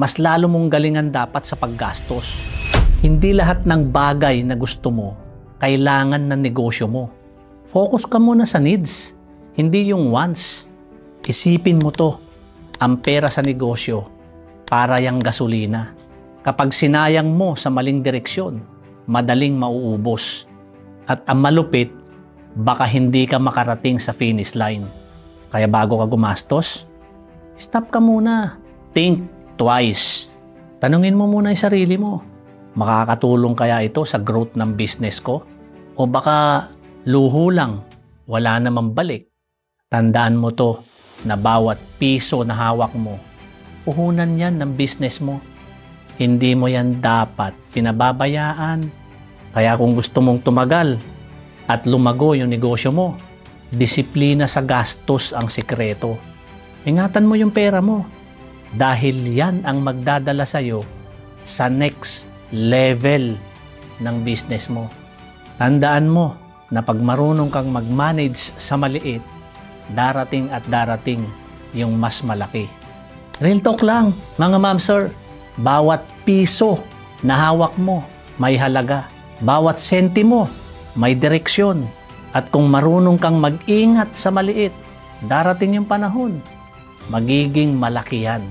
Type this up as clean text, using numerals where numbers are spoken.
mas lalo mong galingan dapat sa paggastos. Hindi lahat ng bagay na gusto mo, kailangan ng negosyo mo. Focus ka muna sa needs, hindi yung wants. Isipin mo to, ang pera sa negosyo, para yang gasolina. Kapag sinayang mo sa maling direksyon, madaling mauubos. At ang malupit, baka hindi ka makarating sa finish line. Kaya bago ka gumastos, stop ka muna. Think twice. Tanungin mo muna yung sarili mo. Makakatulong kaya ito sa growth ng business ko? O baka luho lang, wala namang balik? Tandaan mo to na bawat piso na hawak mo, puhunan yan ng business mo. Hindi mo yan dapat pinababayaan. Kaya kung gusto mong tumagal at lumago yung negosyo mo, disiplina sa gastos ang sikreto. Ingatan mo yung pera mo dahil yan ang magdadala sa'yo sa next level ng business mo. Tandaan mo na pag marunong kang mag-manage sa maliit, darating at darating yung mas malaki. Real talk lang, mga ma'am sir. Bawat piso na hawak mo, may halaga. Bawat sentimo, may direksyon. At kung marunong kang mag-ingat sa maliit, darating yung panahon, magiging malaki yan.